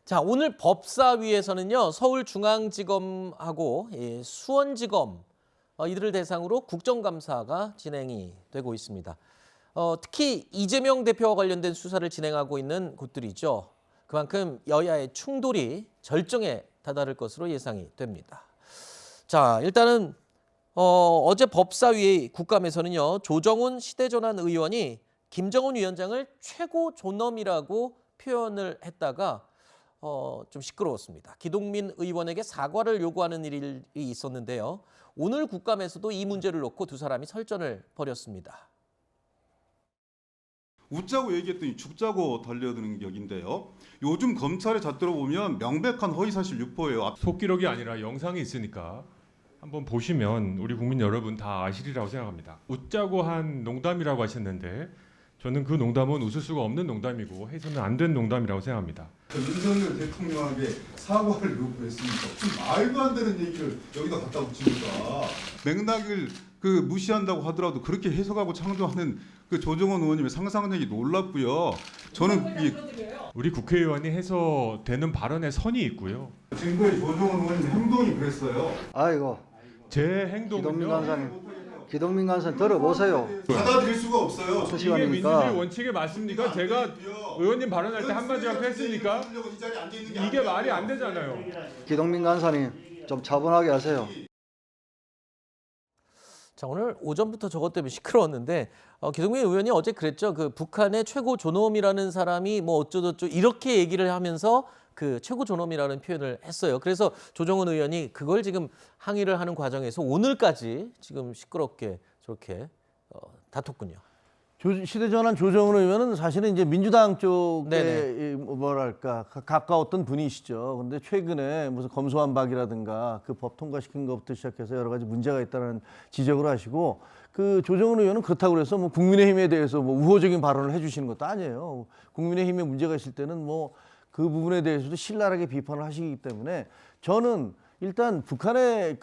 자, 오늘 법사위에서는요, 서울중앙지검하고 수원지검 이들을 대상으로 국정감사가 진행이 되고 있습니다. 특히 이재명 대표와 관련된 수사를 진행하고 있는 곳들이죠. 그만큼 여야의 충돌이 절정에 다다를 것으로 예상이 됩니다. 자, 일단은 어제 법사위 국감에서는요, 조정훈 시대전환 의원이 김정은 위원장을 최고 존엄이라고 표현을 했다가 좀 시끄러웠습니다. 기동민 의원에게 사과를 요구하는 일이 있었는데요. 오늘 국감에서도 이 문제를 놓고 두 사람이 설전을 벌였습니다. 웃자고 얘기했더니 죽자고 달려드는 격인데요. 요즘 검찰의 잣대로 보면 명백한 허위사실 유포예요. 속기록이 아니라 영상이 있으니까 한번 보시면 우리 국민 여러분 다 아시리라고 생각합니다. 웃자고 한 농담이라고 하셨는데 저는 그 농담은 웃을 수가 없는 농담이고 해서는 안 된 농담이라고 생각합니다. 윤석열 대통령에게 사과를 요구했습니까? 무슨 말도 안 되는 얘기를 여기다 갖다 붙입니까? 맥락을 무시한다고 하더라도 그렇게 해석하고 창조하는 조정원 의원님의 상상력이 놀랍고요. 저는 우리 국회의원이 해서 되는 발언에 선이 있고요. 증거에 조정원 의원님 행동이 그랬어요. 아이고, 제 기동민 행동은요. 간사님, 기동민 간사님 들어보세요. 받아들일 수가 없어요. 무슨 이게 민주주의 시간입니까? 원칙에 맞습니까? 제가 의원님 발언할 때 한마디만 했으니까 이게 말이 안 되잖아요. 기동민 간사님 좀 차분하게 하세요. 자, 오늘 오전부터 저것 때문에 시끄러웠는데 기동민 의원이 어제 그랬죠. 그 북한의 최고 존엄이라는 사람이 뭐 어쩌고저쩌고 이렇게 얘기를 하면서 그 최고 존엄이라는 표현을 했어요. 그래서 조정훈 의원이 그걸 지금 항의를 하는 과정에서 오늘까지 지금 시끄럽게 저렇게 다퉜군요. 시대전환 조정훈 의원은 사실은 이제 민주당 쪽에 네네. 뭐랄까 가까웠던 분이시죠. 근데 최근에 무슨 검수완박이라든가 그 법 통과시킨 것부터 시작해서 여러 가지 문제가 있다는 지적을 하시고 그 조정훈 의원은 그렇다고 그래서 뭐 국민의힘에 대해서 뭐 우호적인 발언을 해주시는 것도 아니에요. 국민의힘에 문제가 있을 때는 뭐 그 부분에 대해서도 신랄하게 비판을 하시기 때문에 저는 일단 북한의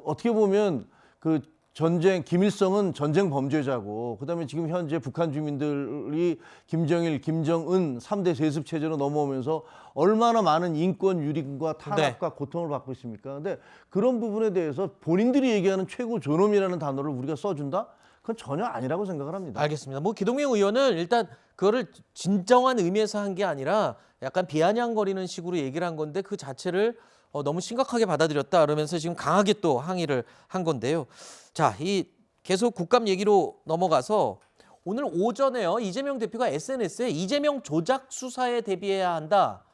어떻게 보면 그 전쟁, 김일성은 전쟁 범죄자고 그다음에 지금 현재 북한 주민들이 김정일, 김정은 3대 세습 체제로 넘어오면서 얼마나 많은 인권 유린과 탄압과 고통을 받고 있습니까? 근데 그런 부분에 대해서 본인들이 얘기하는 최고 존엄이라는 단어를 우리가 써준다? 그건 전혀 아니라고 생각을 합니다. 알겠습니다. 뭐 기동민 의원은 일단 그거를 진정한 의미에서 한 게 아니라 약간 비아냥거리는 식으로 얘기를 한 건데 그 자체를 너무 심각하게 받아들였다 그러면서 지금 강하게 또 항의를 한 건데요. 자, 이 계속 국감 얘기로 넘어가서 오늘 오전에요. 이재명 대표가 SNS에 이재명 조작 수사에 대비해야 한다.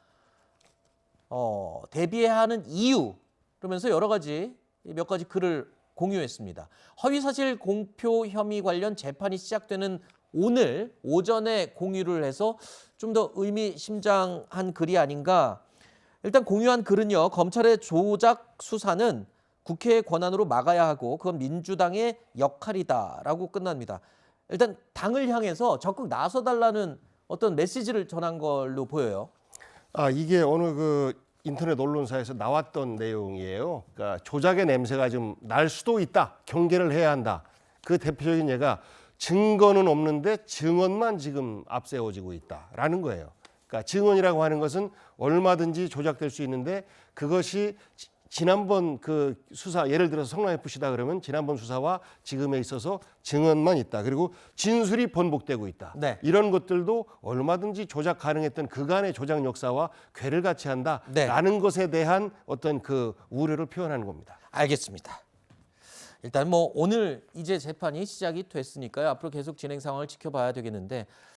대비해야 하는 이유 그러면서 여러 가지 몇 가지 글을 공유했습니다. 허위사실 공표 혐의 관련 재판이 시작되는 오늘 오전에 공유를 해서 좀 더 의미심장한 글이 아닌가. 일단 공유한 글은요. 검찰의 조작 수사는 국회의 권한으로 막아야 하고 그건 민주당의 역할이다라고 끝납니다. 일단 당을 향해서 적극 나서달라는 어떤 메시지를 전한 걸로 보여요. 이게 오늘 인터넷 언론사에서 나왔던 내용이에요. 그러니까 조작의 냄새가 좀 날 수도 있다. 경계를 해야 한다. 그 대표적인 예가 증거는 없는데 증언만 지금 앞세워지고 있다라는 거예요. 그러니까 증언이라고 하는 것은 얼마든지 조작될 수 있는데 그것이 지난번 그 수사, 예를 들어서 성남 FC다 그러면 지난번 수사와 지금에 있어서 증언만 있다. 그리고 진술이 번복되고 있다. 네. 이런 것들도 얼마든지 조작 가능했던 그간의 조작 역사와 괴를 같이 한다라는 것에 대한 어떤 그 우려를 표현하는 겁니다. 알겠습니다. 일단 뭐 오늘 이제 재판이 시작이 됐으니까요. 앞으로 계속 진행 상황을 지켜봐야 되겠는데